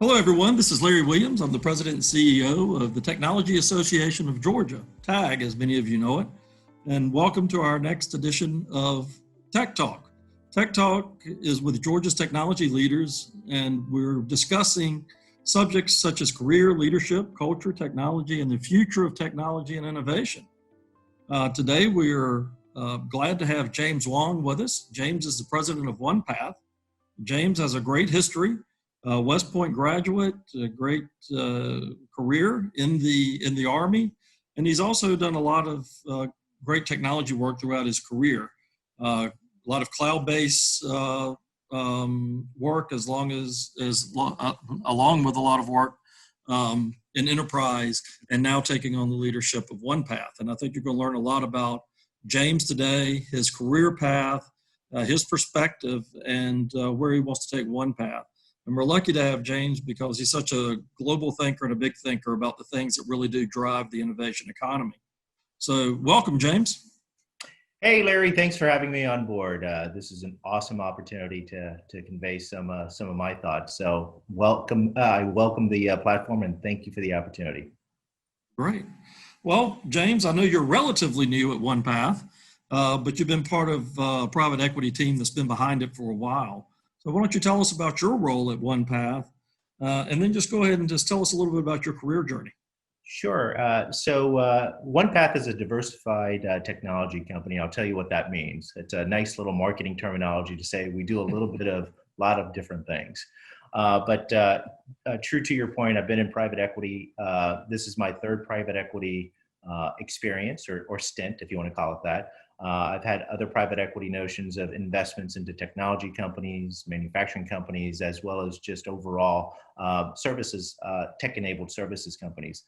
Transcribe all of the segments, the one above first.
Hello, everyone. This is Larry Williams. I'm the president and CEO of the Technology Association of Georgia, TAG, as many of you know it. And welcome to our next edition of Tech Talk. Tech Talk is with Georgia's technology leaders, and we're discussing subjects such as career, leadership, culture, technology, and the future of technology and innovation. Today, we're glad to have James Hwang with us. James is the president of OnePath. James has a great history. West Point graduate, a great career in the Army, and he's also done a lot of great technology work throughout his career. A lot of cloud-based work, along with a lot of work in enterprise, and now taking on the leadership of OnePath. And I think you're going to learn a lot about James today, his career path, his perspective, and where he wants to take OnePath. And we're lucky to have James because he's such a global thinker and a big thinker about the things that really do drive the innovation economy. So welcome, James. Hey, Larry, thanks for having me on board. This is an awesome opportunity to convey some of my thoughts. So welcome. I welcome the platform and thank you for the opportunity. Great. Well, James, I know you're relatively new at OnePath, but you've been part of a private equity team that's been behind it for a while. So why don't you tell us about your role at OnePath, and then just go ahead and just tell us a little bit about your career journey. Sure. So OnePath is a diversified technology company. I'll tell you what that means. It's a nice little marketing terminology to say we do a little bit of a lot of different things. But true to your point, I've been in private equity. This is my third private equity experience or stint, if you want to call it that. I've had other private equity notions of investments into technology companies, manufacturing companies, as well as just overall services, tech-enabled services companies.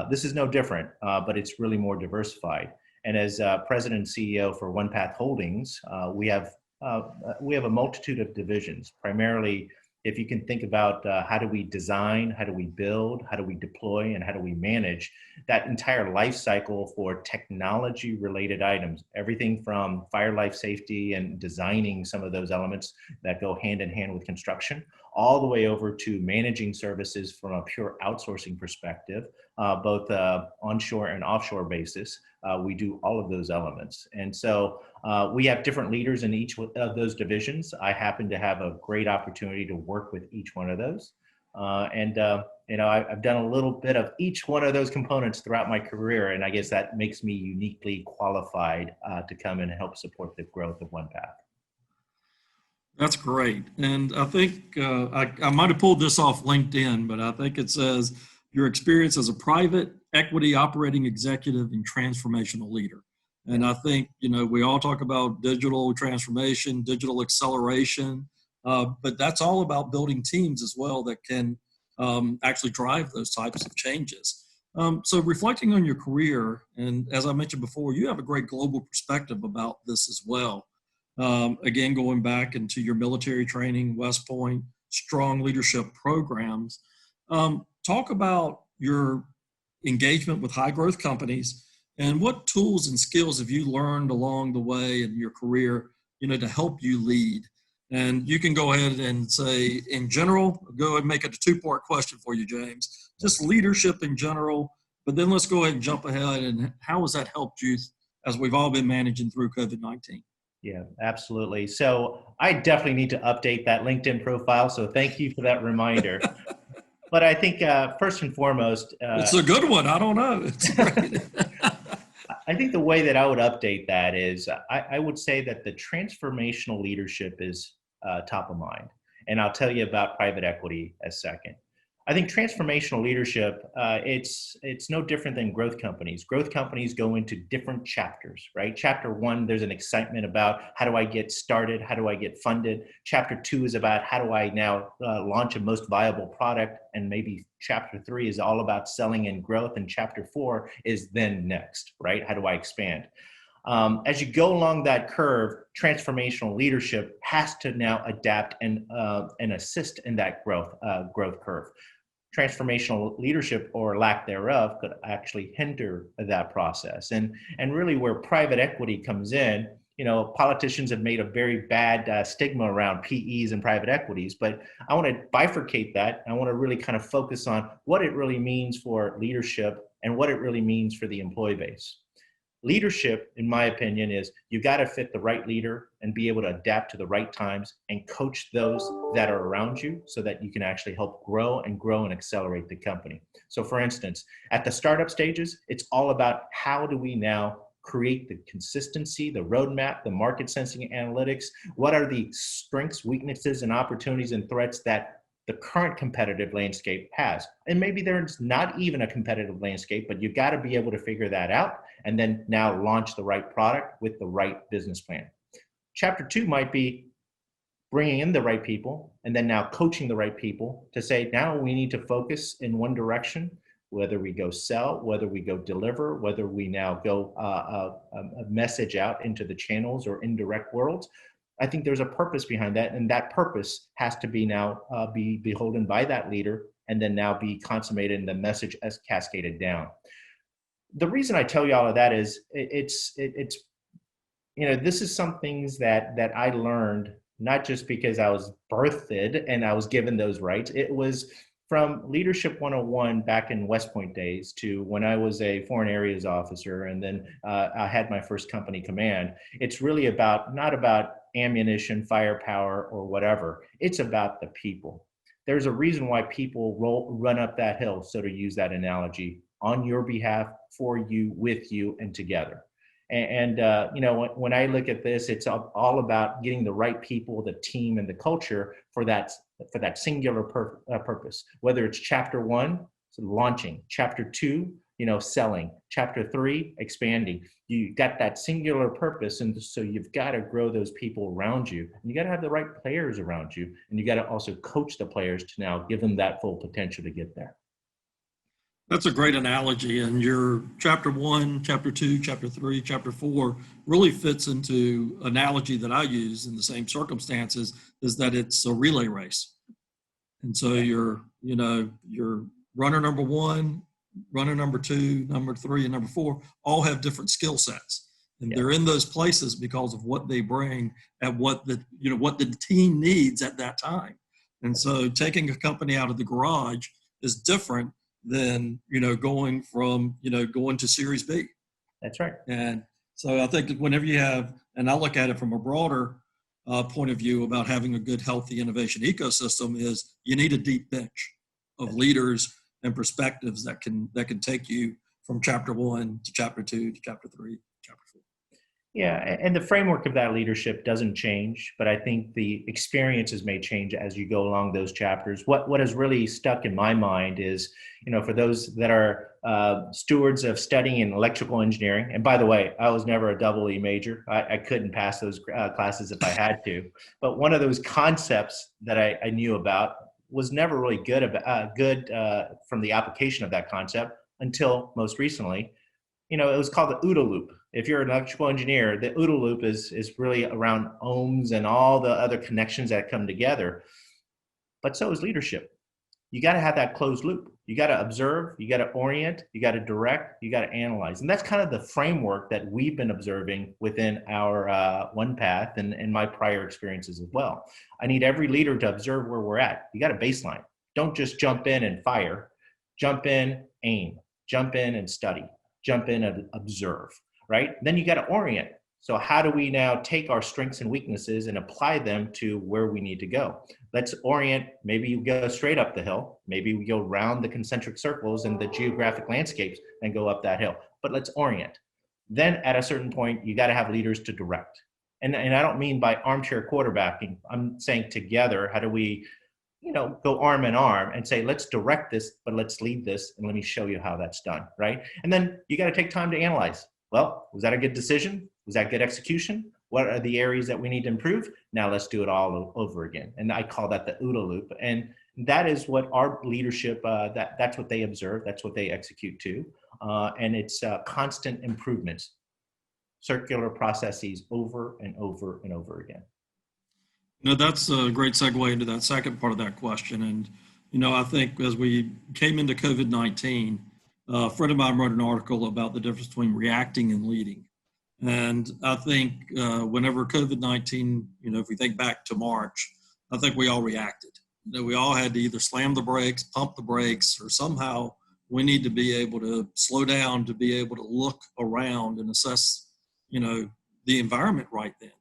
This is no different, but it's really more diversified. And as president and CEO for OnePath Holdings, we have a multitude of divisions. Primarily, if you can think about how do we design, how do we build, how do we deploy, and how do we manage that entire life cycle for technology related items, everything from fire life safety and designing some of those elements that go hand in hand with construction, all the way over to managing services from a pure outsourcing perspective, both onshore and offshore basis. We do all of those elements. And so we have different leaders in each of those divisions. I happen to have a great opportunity to work with each one of those. I've done a little bit of each one of those components throughout my career, and I guess that makes me uniquely qualified to come and help support the growth of OnePath. That's great. And I think I might have pulled this off LinkedIn, but I think it says your experience as a private equity operating executive and transformational leader. And I think, we all talk about digital transformation, digital acceleration, but that's all about building teams as well that can actually drive those types of changes. So reflecting on your career, and as I mentioned before, you have a great global perspective about this as well. Again, going back into your military training, West Point, strong leadership programs. Talk about your engagement with high growth companies and what tools and skills have you learned along the way in your career, to help you lead. And you can go ahead and say, in general, go ahead and make it a two-part question for you, James. Just leadership in general, but then let's go ahead and jump ahead. And how has that helped you as we've all been managing through COVID-19? Yeah, absolutely. So I definitely need to update that LinkedIn profile. So thank you for that reminder. But I think first and foremost, it's a good one. I don't know. It's great. I think the way that I would update that is I would say that the transformational leadership is top of mind. And I'll tell you about private equity as second. I think transformational leadership, it's no different than growth companies. Growth companies go into different chapters, right? Chapter one, there's an excitement about how do I get started? How do I get funded? Chapter two is about how do I now launch a most viable product? And maybe chapter three is all about selling and growth. And chapter four is then next, right? How do I expand? As you go along that curve, transformational leadership has to now adapt and assist in that growth curve. Transformational leadership or lack thereof could actually hinder that process. And really where private equity comes in politicians have made a very bad stigma around PEs and private equities, but I want to bifurcate that. I want to really kind of focus on what it really means for leadership and what it really means for the employee base. Leadership, in my opinion, is you got to fit the right leader and be able to adapt to the right times and coach those that are around you so that you can actually help grow and accelerate the company. So for instance, at the startup stages, it's all about how do we now create the consistency, the roadmap, the market sensing analytics. What are the strengths, weaknesses, and opportunities and threats that the current competitive landscape has? And maybe there's not even a competitive landscape, but you've got to be able to figure that out and then now launch the right product with the right business plan. Chapter 2 might be bringing in the right people and then now coaching the right people to say, now we need to focus in one direction, whether we go sell, whether we go deliver, whether we now go a message out into the channels or indirect worlds. I think there's a purpose behind that, and that purpose has to be now be beholden by that leader and then now be consummated and the message as cascaded down. The reason I tell you all of that is this is some things that I learned, not just because I was birthed and I was given those rights. It was from Leadership 101 back in West Point days to when I was a foreign areas officer, and then I had my first company command. It's really not about ammunition, firepower, or whatever. It's about the people. There's a reason why people run up that hill, so to use that analogy, on your behalf, for you, with you, and together. And when I look at this, it's all about getting the right people, the team, and the culture for that singular purpose. Whether it's chapter 1, so launching, chapter 2, selling, chapter 3, expanding. You got that singular purpose, and so you've got to grow those people around you. And you got to have the right players around you, and you got to also coach the players to now give them that full potential to get there. That's a great analogy, and your chapter 1, chapter 2, chapter 3, chapter 4 really fits into analogy that I use in the same circumstances, is that it's a relay race. And so your runner number 1, runner number 2, number 3, and number 4 all have different skill sets. And they're in those places because of what they bring and what the team needs at that time. And so taking a company out of the garage is different than going to Series B. That's right. And so I think whenever you have, and I look at it from a broader point of view about having a good, healthy innovation ecosystem, is you need a deep bench of leaders and perspectives that can take you from chapter 1 to chapter 2 to chapter 3, chapter 4. Yeah, and the framework of that leadership doesn't change, but I think the experiences may change as you go along those chapters. What has really stuck in my mind is, for those that are stewards of studying in electrical engineering, and by the way, I was never a double E major. I couldn't pass those classes if I had to. But one of those concepts that I knew about was never really good from the application of that concept until most recently. It was called the OODA Loop. If you're an electrical engineer, the OODA Loop is really around ohms and all the other connections that come together. But so is leadership. You got to have that closed loop. You got to observe, you got to orient, you got to direct, you got to analyze. And that's kind of the framework that we've been observing within our One Path and my prior experiences as well. I need every leader to observe where we're at. You got a baseline. Don't just jump in and fire. Jump in, aim. Jump in and study. Jump in and observe. Right? Then you got to orient. So how do we now take our strengths and weaknesses and apply them to where we need to go? Let's orient. Maybe you go straight up the hill. Maybe we go round the concentric circles and the geographic landscapes and go up that hill. But let's orient. Then at a certain point, you got to have leaders to direct. And I don't mean by armchair quarterbacking. I'm saying together, how do we go arm in arm and say, let's direct this, but let's lead this, and let me show you how that's done, right? And then you got to take time to analyze. Well, was that a good decision? Was that good execution? What are the areas that we need to improve? Now let's do it all over again. And I call that the OODA Loop. And that is what our leadership, that's what they observe. That's what they execute to. And it's constant improvements, circular processes over and over and over again. That's a great segue into that second part of that question. And, I think as we came into COVID-19, a friend of mine wrote an article about the difference between reacting and leading. And I think whenever COVID-19, if we think back to March, I think we all reacted. We all had to either slam the brakes, pump the brakes, or somehow we need to be able to slow down to be able to look around and assess, the environment right then.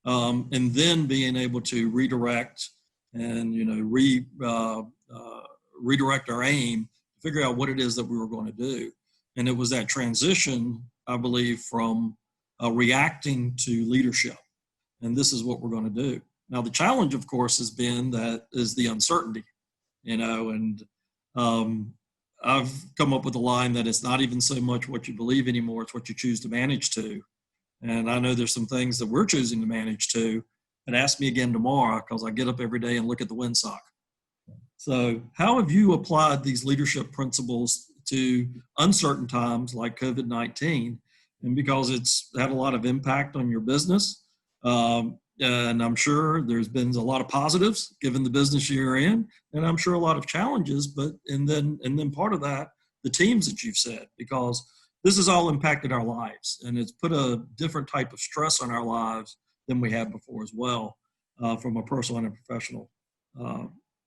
And then being able to redirect and, redirect our aim, figure out what it is that we were going to do. And it was that transition, I believe, from reacting to leadership. And this is what we're going to do. Now, the challenge, of course, has been that is the uncertainty, and I've come up with a line that it's not even so much what you believe anymore, it's what you choose to manage to. And I know there's some things that we're choosing to manage to. And ask me again tomorrow, because I get up every day and look at the windsock. So how have you applied these leadership principles to uncertain times like COVID-19? And because it's had a lot of impact on your business, and I'm sure there's been a lot of positives given the business you're in, and I'm sure a lot of challenges, but and then part of that, the teams that you've said, because this has all impacted our lives, and it's put a different type of stress on our lives than we had before as well, from a personal and a professional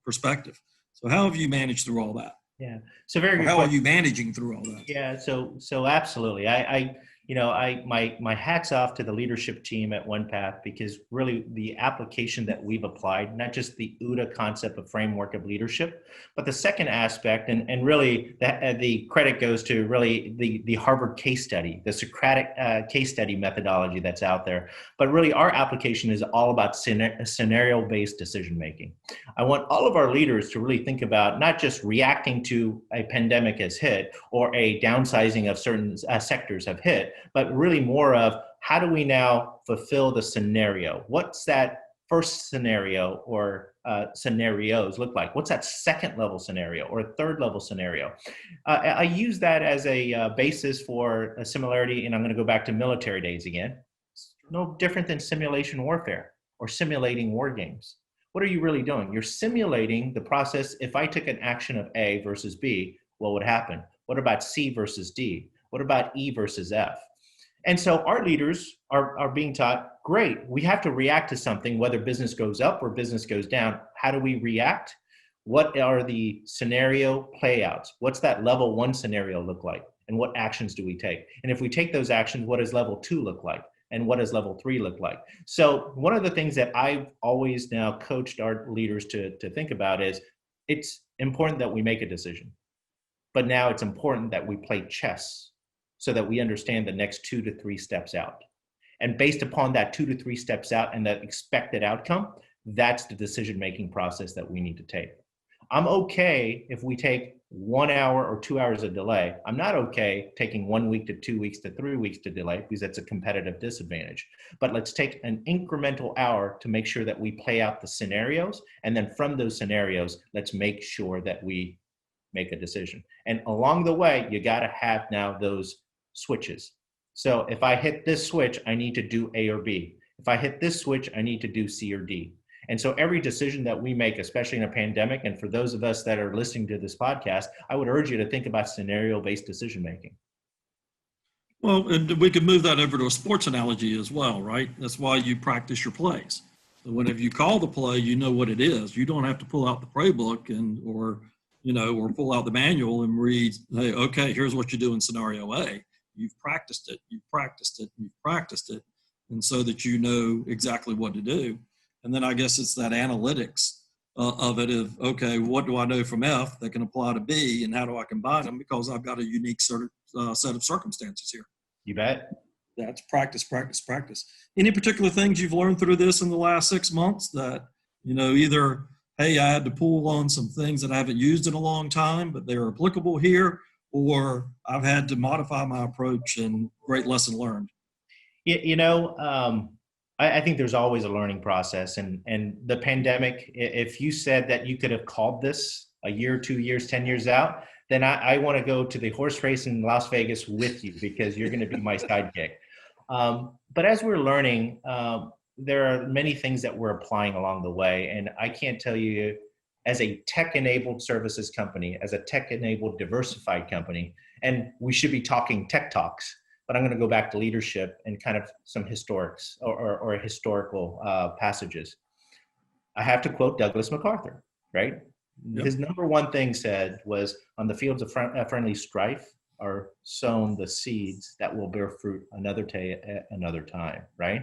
perspective. So how have you managed through all that? Yeah. So very good. How are you managing through all that? Yeah. So absolutely. My hats off to the leadership team at OnePath, because really the application that we've applied, not just the OODA concept of framework of leadership, but the second aspect, and really the credit goes to really the Harvard case study, the Socratic case study methodology that's out there. But really our application is all about scenario-based decision-making. I want all of our leaders to really think about not just reacting to a pandemic has hit or a downsizing of certain sectors have hit, but really more of how do we now fulfill the scenario? What's that first scenario or scenarios look like? What's that second level scenario or third level scenario? I use that as a basis for a similarity, and I'm going to go back to military days again. It's no different than simulation warfare or simulating war games. What are you really doing? You're simulating the process. If I took an action of A versus B, what would happen? What about C versus D? What about E versus F? And so our leaders are being taught, great, we have to react to something, whether business goes up or business goes down. How do we react? What are the scenario playouts? What's that level 1 scenario look like? And what actions do we take? And if we take those actions, what does level 2 look like? And what does level 3 look like? So one of the things that I've always now coached our leaders to think about is it's important that we make a decision. But now it's important that we play chess so that we understand the next 2 to 3 steps out. And based upon that 2 to 3 steps out and that expected outcome, that's the decision-making process that we need to take. I'm okay if we take 1 hour or 2 hours of delay. I'm not okay taking 1 week to 2 weeks to 3 weeks to delay, because that's a competitive disadvantage. But let's take an incremental hour to make sure that we play out the scenarios. And then from those scenarios, let's make sure that we make a decision. And along the way, you got to have now those switches. So if I hit this switch, I need to do A or B. If I hit this switch, I need to do C or D. And so every decision that we make, especially in a pandemic, and for those of us that are listening to this podcast, I would urge you to think about scenario-based decision-making. Well, and we could move that over to a sports analogy as well, right? That's why you practice your plays. So whenever you call the play, you know what it is. You don't have to pull out the playbook or pull out the manual and read, hey, okay, here's what you do in scenario A. You've practiced it, you've practiced it, you've practiced it, and so that you know exactly what to do. And then I guess it's that analytics of it of, okay, what do I know from F that can apply to B, and how do I combine them, because I've got a unique set of circumstances here. You bet. That's practice, practice, practice. Any particular things you've learned through this in the last 6 months that, either, hey, I had to pull on some things that I haven't used in a long time, but they're applicable here, or I've had to modify my approach and great lesson learned? I think there's always a learning process. And the pandemic, if you said that you could have called this a year, 2 years, 10 years out, then I want to go to the horse race in Las Vegas with you, because you're going to be my sidekick. But as we're learning, there are many things that we're applying along the way. And I can't tell you, as a tech-enabled services company, as a tech-enabled diversified company, and we should be talking tech talks, but I'm going to go back to leadership and kind of some historics or historical passages. I have to quote Douglas MacArthur, right? Yep. His number one thing said was, on the fields of friendly strife are sown the seeds that will bear fruit another time, right?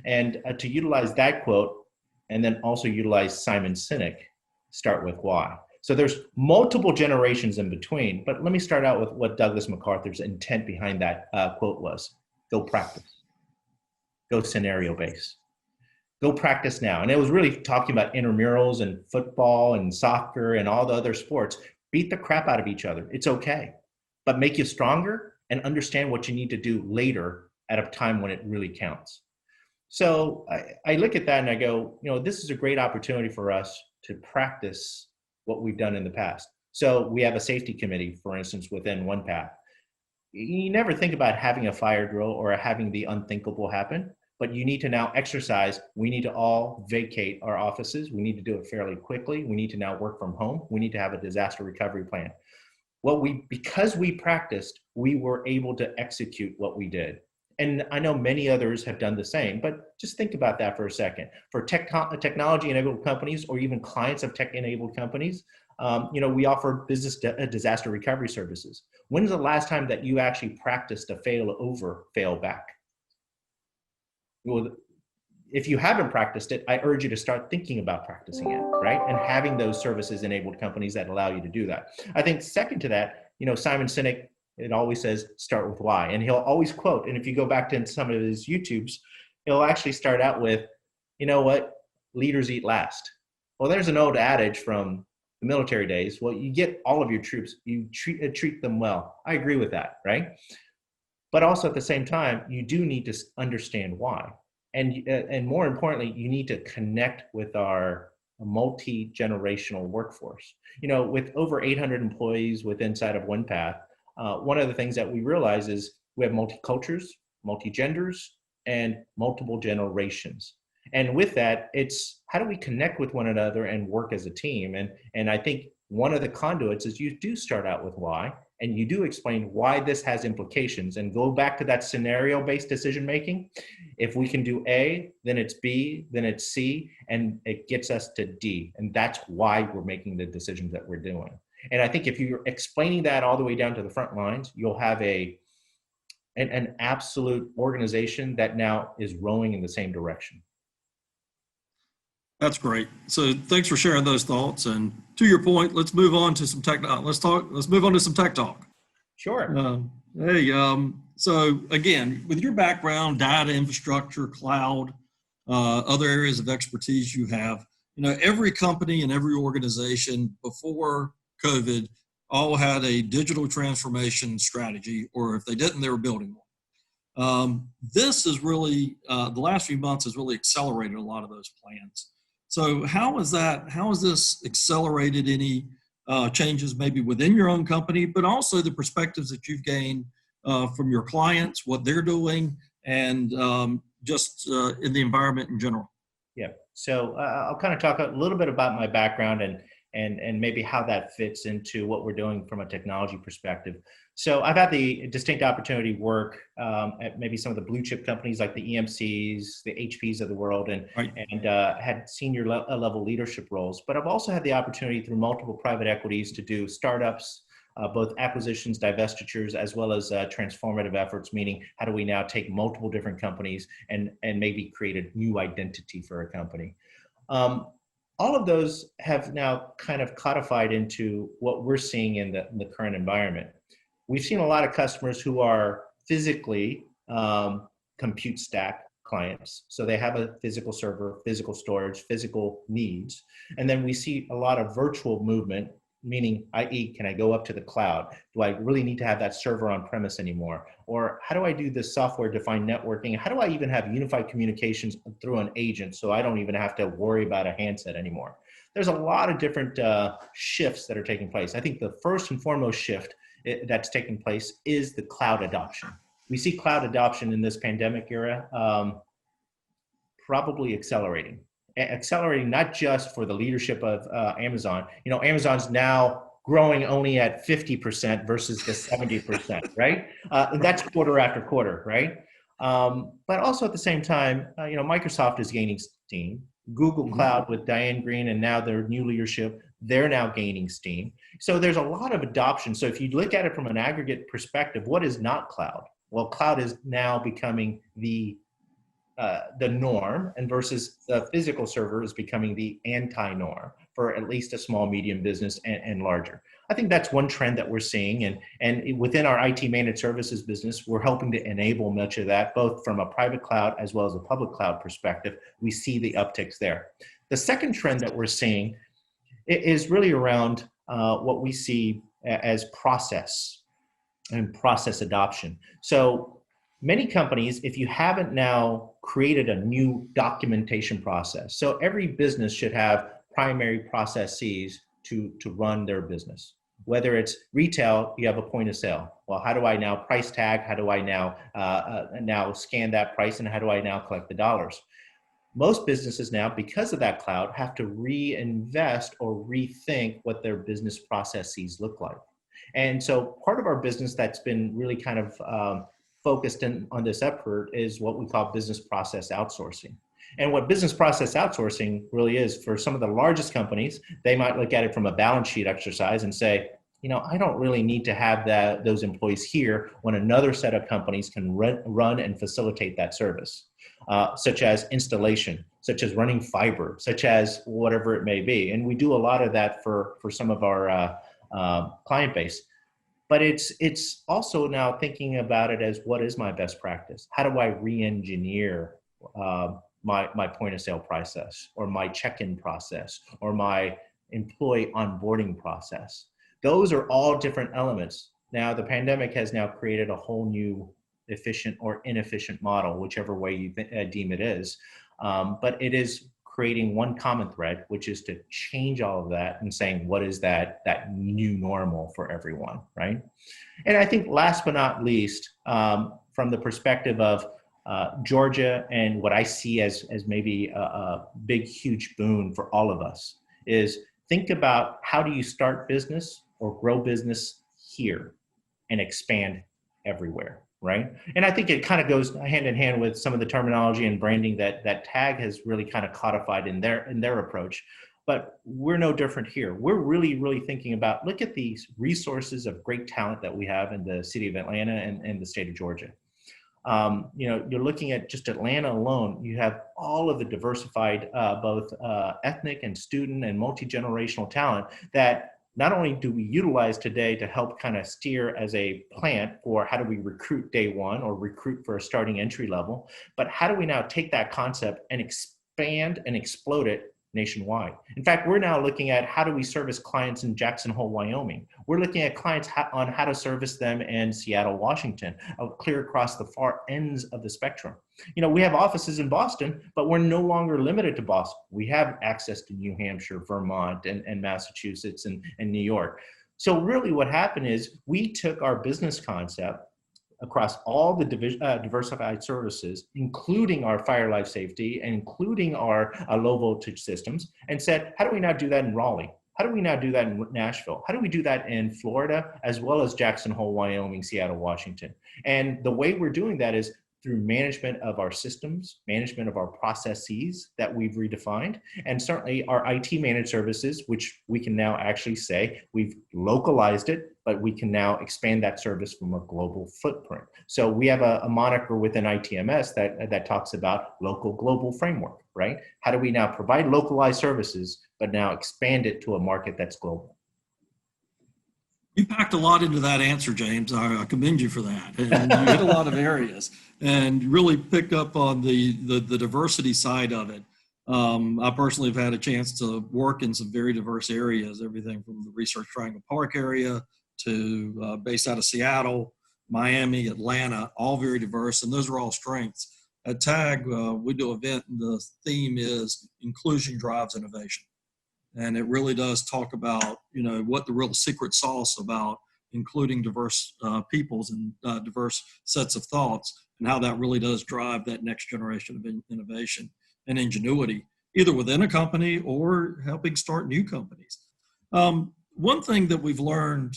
And to utilize that quote, and then also utilize Simon Sinek, start with why. So there's multiple generations in between, but let me start out with what Douglas MacArthur's intent behind that quote was. Go practice. Go scenario based. Go practice now. And it was really talking about intramurals and football and soccer and all the other sports. Beat the crap out of each other. It's okay. But make you stronger and understand what you need to do later at a time when it really counts. So I look at that and I go, this is a great opportunity for us to practice what we've done in the past. So we have a safety committee, for instance, within OnePath. You never think about having a fire drill or having the unthinkable happen, but you need to now exercise. We need to all vacate our offices. We need to do it fairly quickly. We need to now work from home. We need to have a disaster recovery plan. Because we practiced, we were able to execute what we did. And I know many others have done the same, but just think about that for a second. For technology-enabled companies or even clients of tech-enabled companies, we offer business disaster recovery services. When's the last time that you actually practiced a fail back? Well, if you haven't practiced it, I urge you to start thinking about practicing it, right? And having those services-enabled companies that allow you to do that. I think second to that, Simon Sinek, it always says, start with why. And he'll always quote, and if you go back to some of his YouTubes, he'll actually start out with, leaders eat last. Well, there's an old adage from the military days. Well, you get all of your troops, you treat them well. I agree with that, right? But also at the same time, you do need to understand why. And more importantly, you need to connect with our multi-generational workforce. With over 800 employees inside of OnePath, one of the things that we realize is we have multi-cultures, multi-genders, and multiple generations. And with that, it's how do we connect with one another and work as a team? And I think one of the conduits is you do start out with why, and you do explain why this has implications, and go back to that scenario-based decision-making. If we can do A, then it's B, then it's C, and it gets us to D. And that's why we're making the decisions that we're doing. And I think if you're explaining that all the way down to the front lines, you'll have an absolute organization that now is rowing in the same direction. That's great. So thanks for sharing those thoughts. And to your point, let's move on to some tech. Let's move on to some tech talk. Sure. So again, with your background, data infrastructure, cloud, other areas of expertise you have, every company and every organization before COVID all had a digital transformation strategy, or if they didn't, they were building one. This is really, the last few months has really accelerated a lot of those plans. So how has this accelerated any changes maybe within your own company, but also the perspectives that you've gained from your clients, what they're doing, and just in the environment in general? Yeah. So I'll kind of talk a little bit about my background and maybe how that fits into what we're doing from a technology perspective. So I've had the distinct opportunity to work at maybe some of the blue chip companies like the EMCs, the HPs of the world, and had senior level leadership roles. But I've also had the opportunity through multiple private equities to do startups, both acquisitions, divestitures, as well as transformative efforts, meaning how do we now take multiple different companies and maybe create a new identity for a company. All of those have now kind of codified into what we're seeing in the current environment. We've seen a lot of customers who are physically compute stack clients. So they have a physical server, physical storage, physical needs. And then we see a lot of virtual movement, meaning, i.e., can I go up to the cloud? Do I really need to have that server on premise anymore? Or how do I do this software-defined networking? How do I even have unified communications through an agent so I don't even have to worry about a handset anymore? There's a lot of different shifts that are taking place. I think the first and foremost shift that's taking place is the cloud adoption. We see cloud adoption in this pandemic era probably accelerating not just for the leadership of Amazon. Amazon's now growing only at 50% versus the 70%, right? And that's quarter after quarter, right? But also at the same time, Microsoft is gaining steam. Google Cloud with Diane Green and now their new leadership, they're now gaining steam. So there's a lot of adoption. So if you look at it from an aggregate perspective, what is not cloud? Well, cloud is now becoming the norm, and versus the physical server is becoming the anti-norm for at least a small, medium business and larger. I think that's one trend that we're seeing, and within our IT managed services business, we're helping to enable much of that, both from a private cloud as well as a public cloud perspective. We see the upticks there. The second trend that we're seeing is really around what we see as process and process adoption. So many companies, if you haven't now created a new documentation process, so every business should have primary processes to run their business. Whether it's retail, you have a point of sale. Well, how do I now price tag? How do I now scan that price? And how do I now collect the dollars? Most businesses now, because of that cloud, have to reinvest or rethink what their business processes look like. And so part of our business that's been really kind of focused on this effort is what we call business process outsourcing. And what business process outsourcing really is, for some of the largest companies, they might look at it from a balance sheet exercise and say, I don't really need to have those employees here when another set of companies can run and facilitate that service, such as installation, such as running fiber, such as whatever it may be. And we do a lot of that for some of our client base. But it's also now thinking about it as, what is my best practice? How do I re-engineer my point of sale process, or my check-in process, or my employee onboarding process? Those are all different elements. Now, the pandemic has now created a whole new efficient or inefficient model, whichever way you deem it is. But it is creating one common thread, which is to change all of that and saying, what is that new normal for everyone, right? And I think last but not least, from the perspective of Georgia, and what I see as maybe a big, huge boon for all of us, is think about, how do you start business or grow business here and expand everywhere, right? And I think it kind of goes hand in hand with some of the terminology and branding that TAG has really kind of codified in their approach. But we're no different here. We're really, really thinking about, look at these resources of great talent that we have in the city of Atlanta and the state of Georgia. You're looking at just Atlanta alone, you have all of the diversified, both ethnic and student and multi-generational talent that not only do we utilize today to help kind of steer as a plant for how do we recruit day one or recruit for a starting entry level, but how do we now take that concept and expand and explode it nationwide? In fact, we're now looking at, how do we service clients in Jackson Hole, Wyoming? We're looking at clients on how to service them in Seattle, Washington, clear across the far ends of the spectrum. We have offices in Boston, but we're no longer limited to Boston. We have access to New Hampshire, Vermont, and Massachusetts, and New York. So really what happened is, we took our business concept across all the diversified services, including our fire life safety, and including our low voltage systems, and said, how do we now do that in Raleigh? How do we now do that in Nashville? How do we do that in Florida, as well as Jackson Hole, Wyoming, Seattle, Washington? And the way we're doing that is through management of our systems, management of our processes that we've redefined, and certainly our IT managed services, which we can now actually say we've localized it, but we can now expand that service from a global footprint. So we have a moniker within ITMS that talks about local global framework, right? How do we now provide localized services, but now expand it to a market that's global? You packed a lot into that answer, James. I commend you for that. And you hit a lot of areas and really picked up on the diversity side of it. I personally have had a chance to work in some very diverse areas, everything from the Research Triangle Park area to based out of Seattle, Miami, Atlanta, all very diverse. And those are all strengths. At TAG, we do an event, and the theme is inclusion drives innovation. And it really does talk about, what the real secret sauce about including diverse peoples and diverse sets of thoughts, and how that really does drive that next generation of innovation and ingenuity, either within a company or helping start new companies. one thing that we've learned,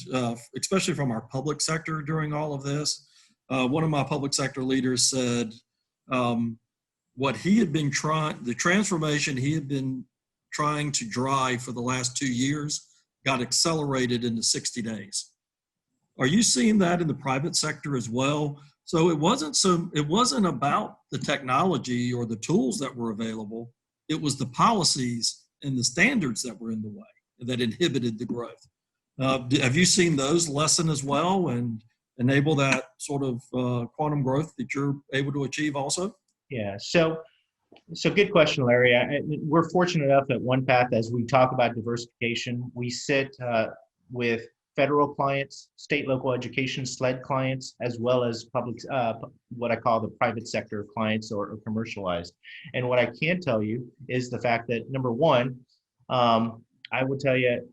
especially from our public sector during all of this, one of my public sector leaders said what he had been trying, the transformation he had been trying to drive for the last 2 years got accelerated into 60 days. Are you seeing that in the private sector as well? So it wasn't about the technology or the tools that were available. It was the policies and the standards that were in the way that inhibited the growth. Have you seen those lessen as well and enable that sort of quantum growth that you're able to achieve also? Yeah. So good question, Larry. We're fortunate enough at OnePath, as we talk about diversification, we sit with federal clients, state, local education, SLED clients, as well as public, what I call the private sector clients or commercialized. And what I can tell you is the fact that, number one, I would tell you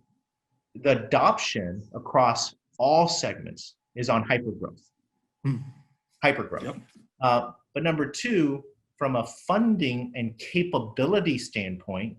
the adoption across all segments is on hypergrowth. Hypergrowth. Yep. But number two, from a funding and capability standpoint,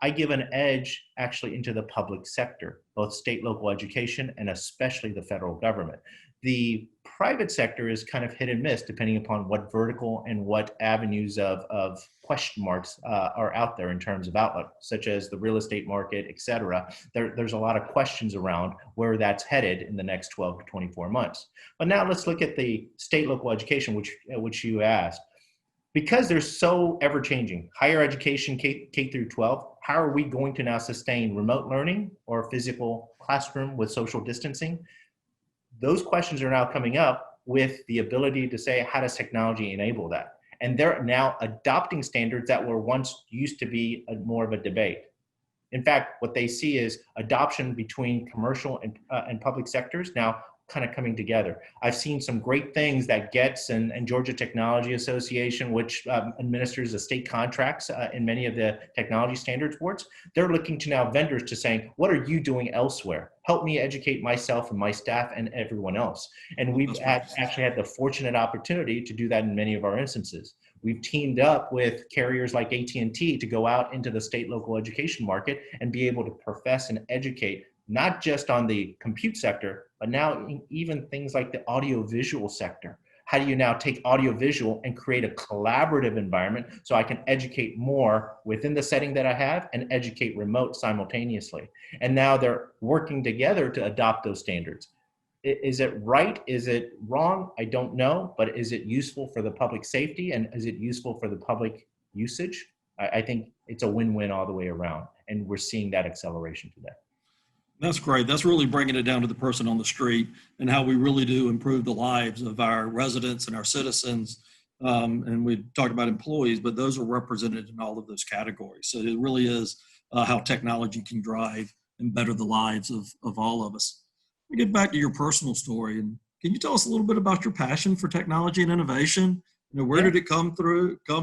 I give an edge actually into the public sector, both state, local education, and especially the federal government. The private sector is kind of hit and miss depending upon what vertical and what avenues of question marks are out there in terms of outlook, such as the real estate market, et cetera. There's a lot of questions around where that's headed in the next 12 to 24 months. But now let's look at the state, local education, which you asked. Because they're so ever-changing, higher education, K through 12, how are we going to now sustain remote learning or physical classroom with social distancing? Those questions are now coming up with the ability to say, how does technology enable that? And they're now adopting standards that were once used to be more of a debate. In fact, what they see is adoption between commercial and public sectors now kind of coming together. I've seen some great things that GETS and Georgia Technology Association, which administers the state contracts in many of the technology standards boards, they're looking to now vendors to saying, what are you doing elsewhere? Help me educate myself and my staff and everyone else. And we've actually had the fortunate opportunity to do that in many of our instances. We've teamed up with carriers like AT&T to go out into the state local education market and be able to profess and educate not just on the compute sector, but now even things like the audiovisual sector. How do you now take audiovisual and create a collaborative environment so I can educate more within the setting that I have and educate remote simultaneously? And now they're working together to adopt those standards. Is it right? Is it wrong? I don't know, but is it useful for the public safety and is it useful for the public usage? I think it's a win-win all the way around, and we're seeing that acceleration today. That's great. That's really bringing it down to the person on the street and how we really do improve the lives of our residents and our citizens. And we talked about employees, but those are represented in all of those categories. So it really is how technology can drive and better the lives of all of us. We get back to your personal story, and can you tell us a little bit about your passion for technology and innovation? Where did it come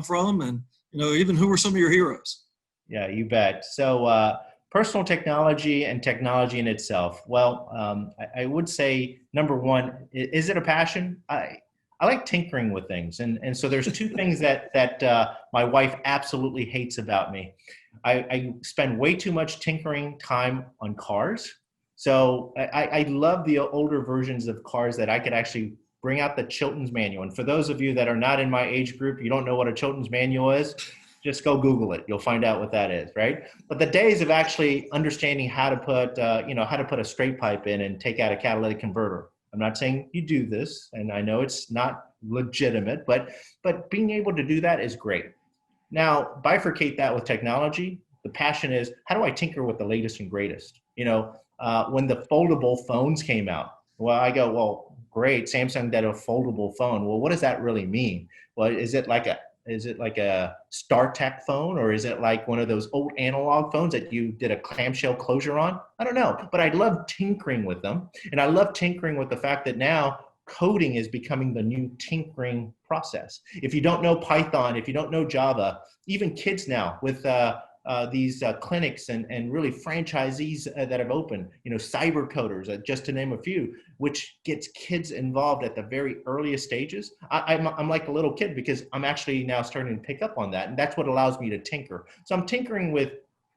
from, and even who are some of your heroes? Yeah, you bet. So personal technology and technology in itself. Well, I would say, number one, is it a passion? I like tinkering with things. And so there's two things that my wife absolutely hates about me. I spend way too much tinkering time on cars. So I love the older versions of cars that I could actually bring out the Chilton's manual. And for those of you that are not in my age group, you don't know what a Chilton's manual is, just go Google it. You'll find out what that is, right? But the days of actually understanding how to put, how to put a straight pipe in and take out a catalytic converter. I'm not saying you do this, and I know it's not legitimate, but being able to do that is great. Now, bifurcate that with technology. The passion is, how do I tinker with the latest and greatest? When the foldable phones came out, well, I go, well, great, Samsung did a foldable phone. Well, what does that really mean? Well, is it like a StarTech phone, or is it like one of those old analog phones that you did a clamshell closure on? I don't know, but I love tinkering with them. And I love tinkering with the fact that now coding is becoming the new tinkering process. If you don't know Python, if you don't know Java, even kids now with these clinics and really franchisees that have opened, cyber coders, just to name a few, which gets kids involved at the very earliest stages. I'm like a little kid because I'm actually now starting to pick up on that. And that's what allows me to tinker. So I'm tinkering with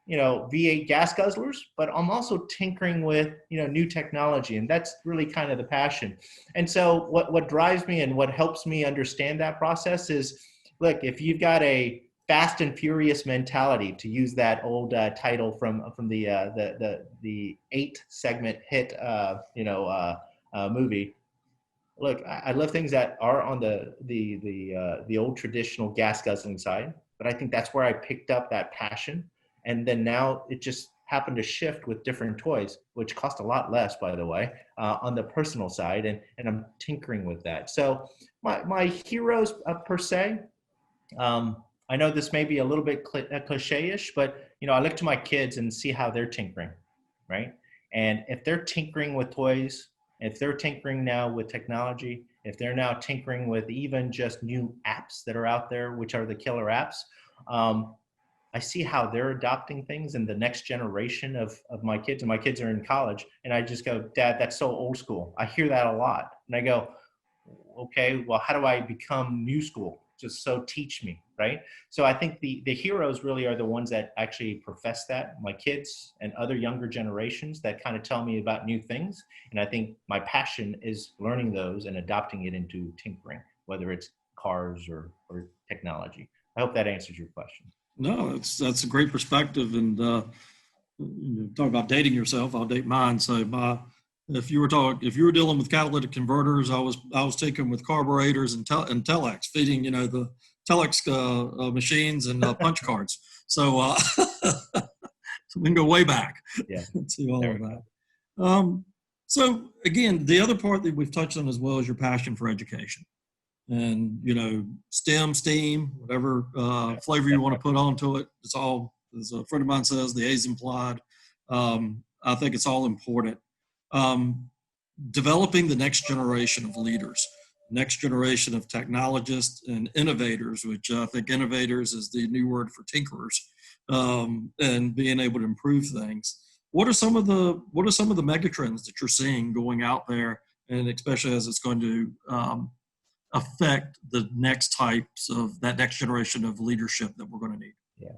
V8 gas guzzlers, but I'm also tinkering with, new technology. And that's really kind of the passion. And so what drives me and what helps me understand that process is, look, if you've got a fast and furious mentality, to use that old title from the 8-segment hit, movie. Look, I love things that are on the old traditional gas guzzling side, but I think that's where I picked up that passion. And then now it just happened to shift with different toys, which cost a lot less, by the way, on the personal side. And I'm tinkering with that. So my heroes per se, I know this may be a little bit cliche-ish, but I look to my kids and see how they're tinkering, right? And if they're tinkering with toys, if they're tinkering now with technology, if they're now tinkering with even just new apps that are out there, which are the killer apps, I see how they're adopting things in the next generation of my kids. And my kids are in college, and I just go, Dad, that's so old school. I hear that a lot. And I go, okay, well, how do I become new school? Just so teach me, right? So I think the heroes really are the ones that actually profess that, my kids and other younger generations that kind of tell me about new things. And I think my passion is learning those and adopting it into tinkering, whether it's cars or technology. I hope that answers your question. No, that's a great perspective. And talk about dating yourself. I'll date mine. So if you were dealing with catalytic converters, I was taken with carburetors and telex, feeding the telex machines and punch cards. So, so we can go way back. Yeah, to all of that. So again, the other part that we've touched on as well is your passion for education, and STEM, STEAM, whatever flavor you want to put onto it. It's all, as a friend of mine says, the A's implied. I think it's all important. Developing the next generation of leaders, next generation of technologists and innovators, which I think innovators is the new word for tinkerers, and being able to improve things. What are some of the megatrends that you're seeing going out there, and especially as it's going to affect the next next generation of leadership that we're going to need? Yeah.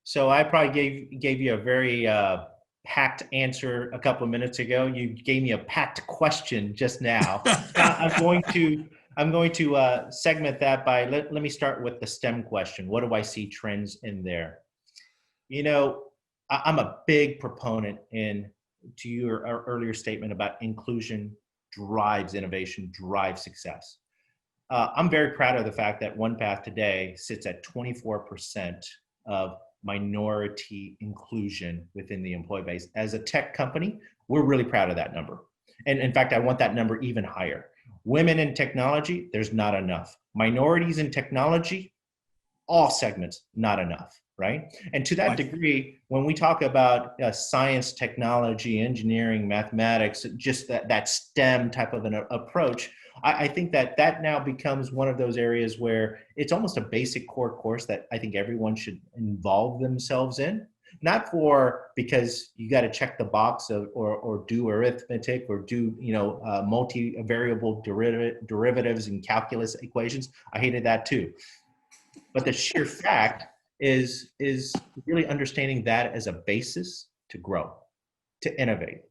So I probably gave you a very packed answer a couple of minutes ago. You gave me a packed question just now. I'm going to segment that by let me start with the STEM question. What do I see trends in there? I'm a big proponent to your earlier statement about inclusion drives innovation, drives success. I'm very proud of the fact that OnePath today sits at 24% of minority inclusion within the employee base. As a tech company, we're really proud of that number. And in fact, I want that number even higher. Women in technology, there's not enough. Minorities in technology, all segments, not enough, right? And to that degree, when we talk about science, technology, engineering, mathematics, just that STEM type of an approach, I think that now becomes one of those areas where it's almost a basic core course that I think everyone should involve themselves in. Not because you got to check the box or do arithmetic or do multivariable derivatives and calculus equations. I hated that too. But the sheer fact is really understanding that as a basis to grow, to innovate,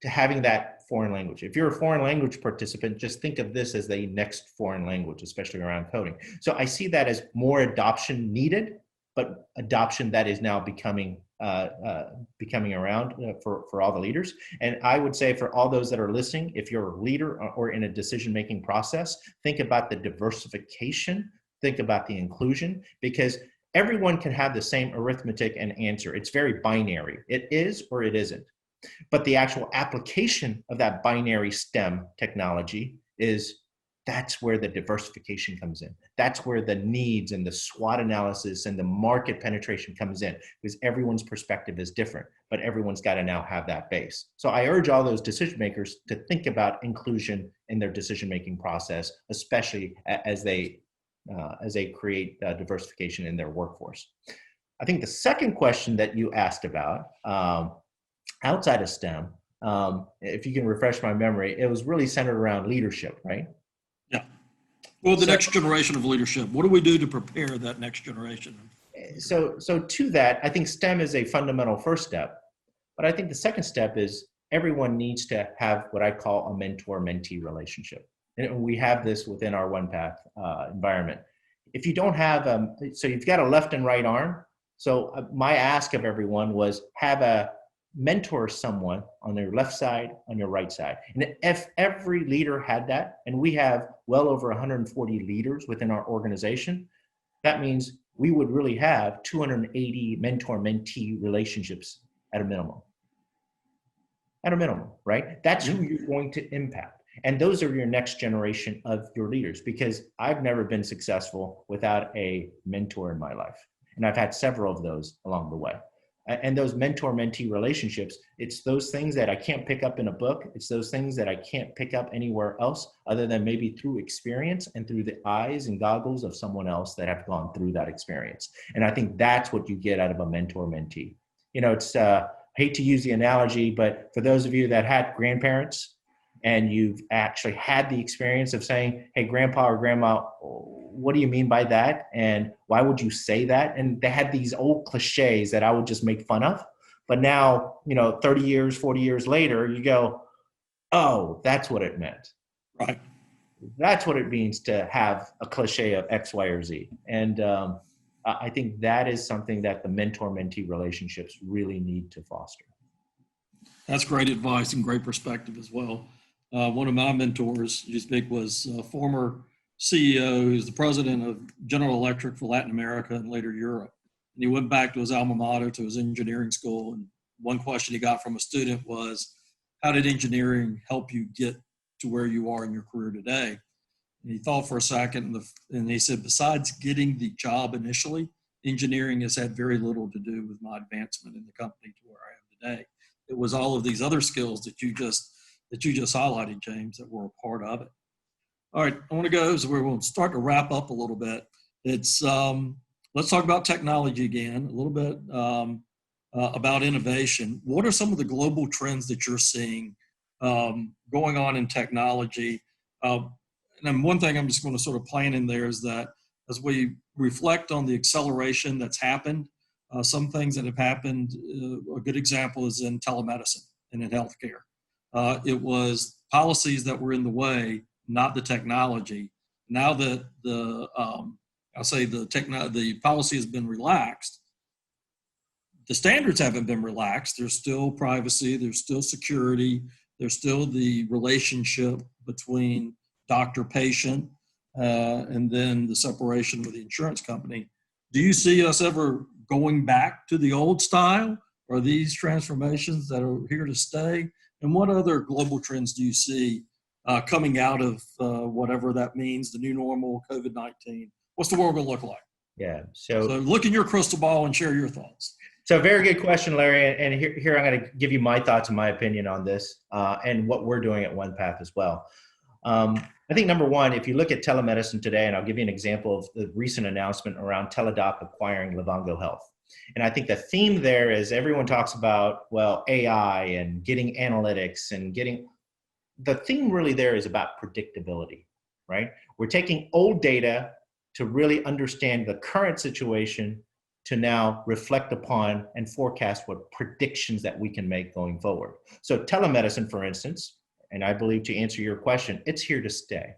to having that foreign language. If you're a foreign language participant, just think of this as the next foreign language, especially around coding. So I see that as more adoption needed, but adoption that is now becoming around for all the leaders. And I would say for all those that are listening, if you're a leader or in a decision-making process, think about the diversification, think about the inclusion, because everyone can have the same arithmetic and answer. It's very binary. It is or it isn't. But the actual application of that binary STEM technology that's where the diversification comes in. That's where the needs and the SWOT analysis and the market penetration comes in, because everyone's perspective is different, but everyone's got to now have that base. So I urge all those decision makers to think about inclusion in their decision-making process, especially as they create diversification in their workforce. I think the second question that you asked about, outside of STEM, if you can refresh my memory, it was really centered around leadership, right? Yeah. Well, the next generation of leadership. What do we do to prepare that next generation? So to that, I think STEM is a fundamental first step. But I think the second step is everyone needs to have what I call a mentor-mentee relationship. And we have this within our OnePath environment. If you don't have, so you've got a left and right arm. So my ask of everyone was have a mentor someone on your left side, on your right side. And if every leader had that, and we have well over 140 leaders within our organization, that means we would really have 280 mentor-mentee relationships at a minimum. At a minimum, right? That's who you're going to impact. And those are your next generation of your leaders, because I've never been successful without a mentor in my life. And I've had several of those along the way. And those mentor-mentee relationships, it's those things that I can't pick up in a book. It's those things that I can't pick up anywhere else other than maybe through experience and through the eyes and goggles of someone else that have gone through that experience. And I think that's what you get out of a mentor-mentee. You know, it's, hate to use the analogy, but for those of you that had grandparents and you've actually had the experience of saying, hey, grandpa or grandma, what do you mean by that? And why would you say that? And they had these old cliches that I would just make fun of. But now, you know, 30 years, 40 years later, you go, oh, that's what it meant. Right. That's what it means to have a cliche of X, Y, or Z. And I think that is something that the mentor-mentee relationships really need to foster. That's great advice and great perspective as well. One of my mentors, you speak, was a former CEO who's the president of General Electric for Latin America and later Europe. And he went back to his alma mater, to his engineering school. And one question he got from a student was, how did engineering help you get to where you are in your career today? And he thought for a second, and he said, besides getting the job initially, engineering has had very little to do with my advancement in the company to where I am today. It was all of these other skills that you just highlighted, James, that were a part of it. All right, I want to go, so we're going to start to wrap up a little bit. It's let's talk about technology again, a little bit about innovation. What are some of the global trends that you're seeing going on in technology? And then one thing I'm just going to sort of plan in there is that as we reflect on the acceleration that's happened, some things that have happened, a good example is in telemedicine and in healthcare. It was policies that were in the way, not the technology. Now that the policy has been relaxed, the standards haven't been relaxed. There's still privacy, there's still security, there's still the relationship between doctor-patient, and then the separation with the insurance company. Do you see us ever going back to the old style? Are these transformations that are here to stay? And what other global trends do you see coming out of whatever that means, the new normal, COVID-19? What's the world going to look like? Yeah. So look in your crystal ball and share your thoughts. So very good question, Larry. And here I'm going to give you my thoughts and my opinion on this and what we're doing at OnePath as well. I think number one, if you look at telemedicine today, and I'll give you an example of the recent announcement around Teladoc acquiring Livongo Health. And I think the theme there is everyone talks about, well, AI and getting analytics and the theme really there is about predictability, right? We're taking old data to really understand the current situation to now reflect upon and forecast what predictions that we can make going forward. So telemedicine, for instance, and I believe to answer your question, it's here to stay.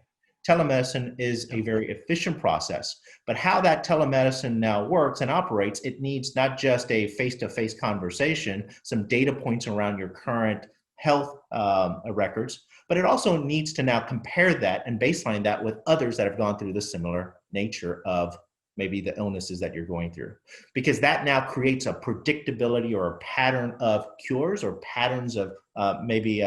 Telemedicine is a very efficient process, but how that telemedicine now works and operates, it needs not just a face-to-face conversation, some data points around your current health records, but it also needs to now compare that and baseline that with others that have gone through the similar nature of maybe the illnesses that you're going through, because that now creates a predictability or a pattern of cures or patterns of maybe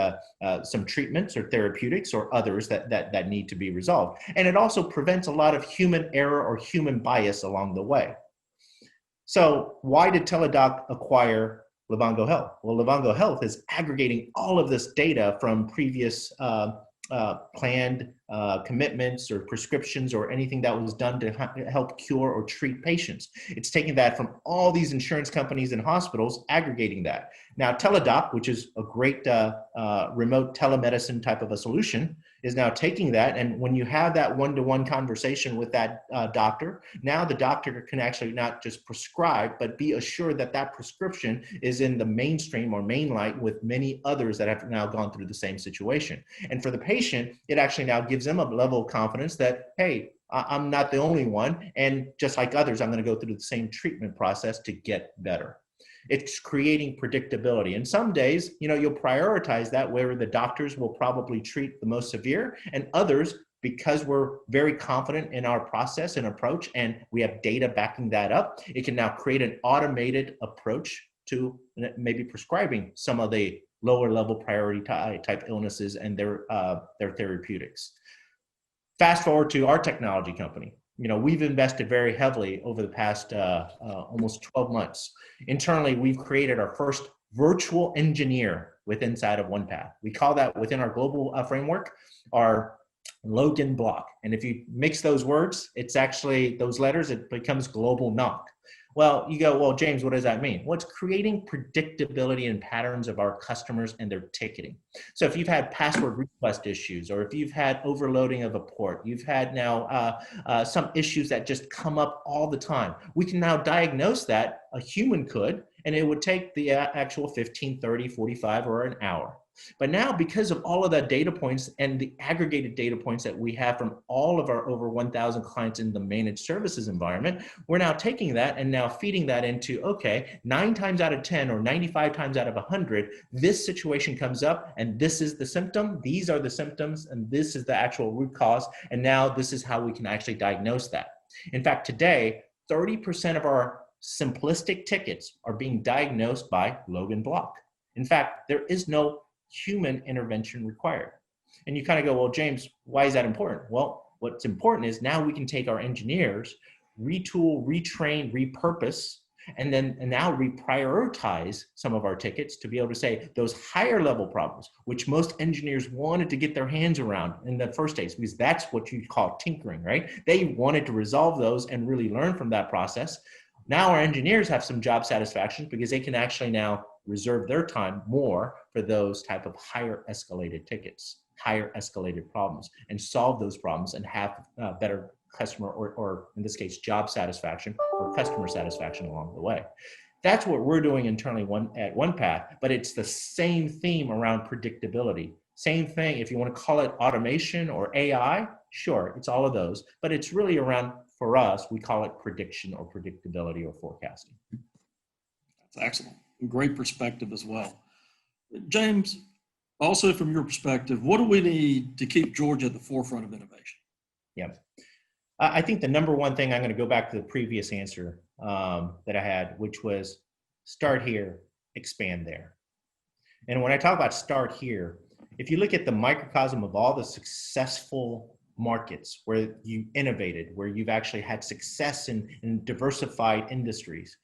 some treatments or therapeutics or others that need to be resolved. And it also prevents a lot of human error or human bias along the way. So why did Teladoc acquire Livongo Health? Well, Livongo Health is aggregating all of this data from previous planned commitments or prescriptions or anything that was done to help cure or treat patients. It's taking that from all these insurance companies and hospitals, aggregating that. Now, Teladoc, which is a great remote telemedicine type of a solution, is now taking that, and when you have that one-to-one conversation with that doctor, now the doctor can actually not just prescribe, but be assured that that prescription is in the mainstream or main light with many others that have now gone through the same situation. And for the patient, it actually now gives them a level of confidence that, hey, I'm not the only one, and just like others, I'm going to go through the same treatment process to get better. It's creating predictability. And some days, you'll prioritize that where the doctors will probably treat the most severe, and others, because we're very confident in our process and approach, and we have data backing that up, it can now create an automated approach to maybe prescribing some of the lower level priority type illnesses and their therapeutics. Fast forward to our technology company. We've invested very heavily over the past almost 12 months. Internally, we've created our first virtual engineer inside of OnePath. We call that, within our global framework, our Logan block. And if you mix those words, it's actually those letters, it becomes global knock. Well, you go, well, James, what does that mean? Well, it's creating predictability and patterns of our customers and their ticketing. So if you've had password request issues, or if you've had overloading of a port, you've had now some issues that just come up all the time, we can now diagnose that, a human could, and it would take the actual 15, 30, 45, or an hour. But now, because of all of that data points and the aggregated data points that we have from all of our over 1,000 clients in the managed services environment, we're now taking that and now feeding that into, okay, 9 times out of 10 or 95 times out of 100, this situation comes up and this is the symptom, these are the symptoms, and this is the actual root cause. And now this is how we can actually diagnose that. In fact, today, 30% of our simplistic tickets are being diagnosed by Logan block. In fact, there is no human intervention required. And you kind of go, well, James, why is that important? Well, what's important is now we can take our engineers, retool, retrain, repurpose, and now reprioritize some of our tickets to be able to say those higher level problems, which most engineers wanted to get their hands around in the first days, because that's what you call tinkering, right? They wanted to resolve those and really learn from that process. Now our engineers have some job satisfaction because they can actually now reserve their time more for those type of higher escalated tickets, higher escalated problems, and solve those problems and have better customer or in this case, job satisfaction or customer satisfaction along the way. That's what we're doing internally at OnePath, but it's the same theme around predictability. Same thing, if you want to call it automation or AI, sure, it's all of those, but it's really around, for us, we call it prediction or predictability or forecasting. That's excellent. Great perspective as well. James, also from your perspective, what do we need to keep Georgia at the forefront of innovation? Yeah, I think the number one thing, I'm going to go back to the previous answer that I had, which was start here, expand there. And when I talk about start here, if you look at the microcosm of all the successful markets where you innovated, where you've actually had success in diversified industries,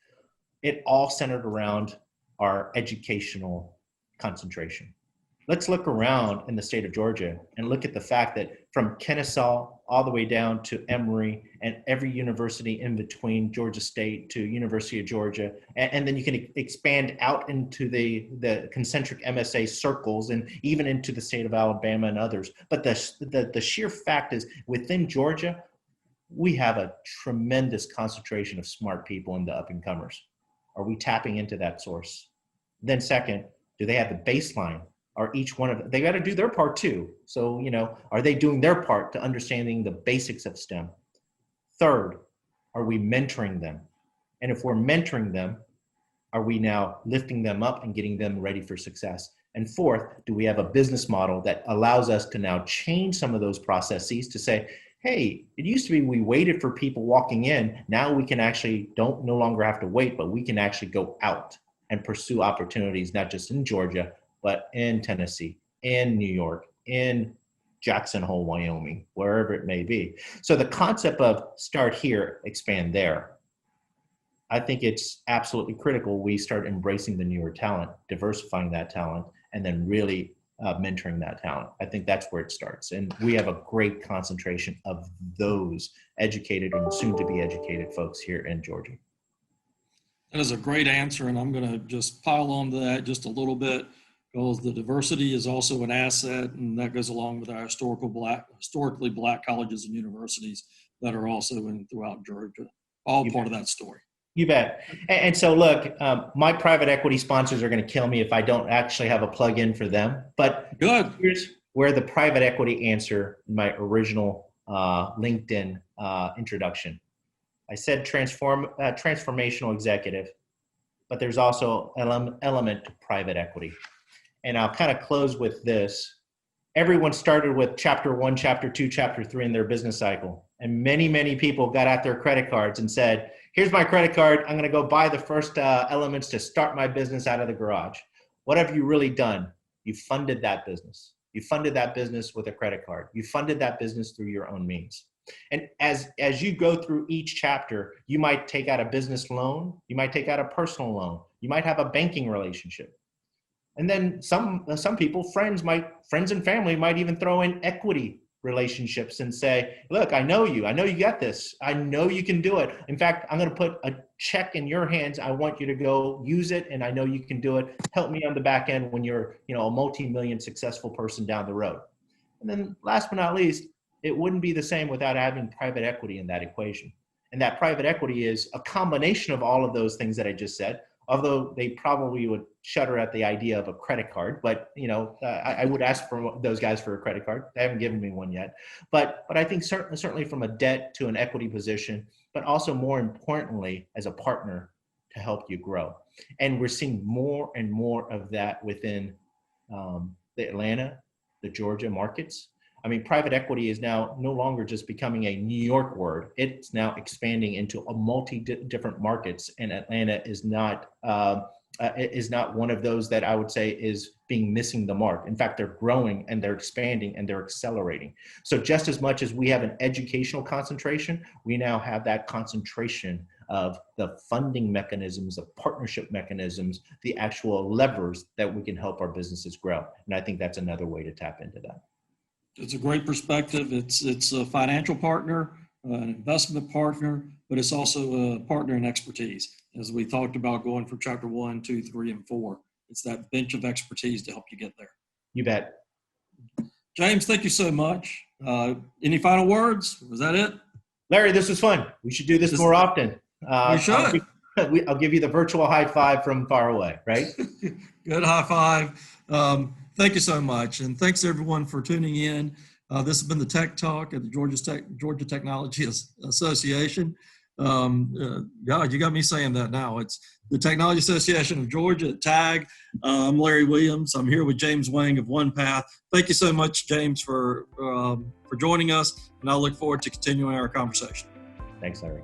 it all centered around our educational concentration. Let's look around in the state of Georgia and look at the fact that from Kennesaw all the way down to Emory and every university in between, Georgia State to University of Georgia, and then you can expand out into the concentric MSA circles and even into the state of Alabama and others. But the sheer fact is, within Georgia, we have a tremendous concentration of smart people in the up-and-comers. Are we tapping into that source? Then second, do they have the baseline? Are each one of them, they got to do their part too. So, are they doing their part to understanding the basics of STEM? Third, are we mentoring them? And if we're mentoring them, are we now lifting them up and getting them ready for success? And fourth, do we have a business model that allows us to now change some of those processes to say, hey, it used to be we waited for people walking in. Now we can actually no longer have to wait, but we can actually go out and pursue opportunities, not just in Georgia, but in Tennessee, in New York, in Jackson Hole, Wyoming, wherever it may be. So the concept of start here, expand there, I think it's absolutely critical we start embracing the newer talent, diversifying that talent, and then really mentoring that talent. I think that's where it starts. And we have a great concentration of those educated and soon to be educated folks here in Georgia. That is a great answer, and I'm going to just pile on to that just a little bit. because the diversity is also an asset, and that goes along with our historically black colleges and universities that are also throughout Georgia, all part of that story. You bet. And so look, my private equity sponsors are going to kill me if I don't actually have a plug-in for them. But Good. here's where the private equity answer in my original LinkedIn introduction. I said transformational executive, but there's also element to private equity. And I'll kind of close with this. Everyone started with chapter 1, chapter 2, chapter 3 in their business cycle. And many, many people got out their credit cards and said, here's my credit card. I'm going to go buy the first elements to start my business out of the garage. What have you really done? You funded that business. You funded that business with a credit card. You funded that business through your own means. And as you go through each chapter, you might take out a business loan. You might take out a personal loan. You might have a banking relationship. And then some people, friends and family might even throw in equity relationships and say, look, I know you got this. I know you can do it. In fact, I'm going to put a check in your hands. I want you to go use it. And I know you can do it. Help me on the back end when you're, a multi-million successful person down the road. And then last but not least, it wouldn't be the same without having private equity in that equation. And that private equity is a combination of all of those things that I just said, although they probably would shudder at the idea of a credit card. But, I would ask for those guys for a credit card. They haven't given me one yet. But I think certainly from a debt to an equity position, but also more importantly, as a partner to help you grow. And we're seeing more and more of that within the Atlanta, the Georgia markets. I mean, private equity is now no longer just becoming a New York word. It's now expanding into a different markets, and Atlanta is not one of those that I would say is missing the mark. In fact, they're growing and they're expanding and they're accelerating. So just as much as we have an educational concentration, we now have that concentration of the funding mechanisms, the partnership mechanisms, the actual levers that we can help our businesses grow. And I think that's another way to tap into that. It's a great perspective. It's a financial partner, an investment partner, but it's also a partner in expertise. As we talked about going from chapter 1, 2, 3, and 4, it's that bench of expertise to help you get there. You bet. James, thank you so much. Any final words? Was that it? Larry, this was fun. We should do this more often. We should. I'll give you the virtual high five from far away, right? Good high five. Thank you so much. And thanks everyone for tuning in. This has been the Tech Talk at the Georgia Technology Association. God, you got me saying that now. It's the Technology Association of Georgia, TAG. I'm Larry Williams. I'm here with James Hwang of OnePath. Thank you so much, James, for joining us. And I look forward to continuing our conversation. Thanks, Larry.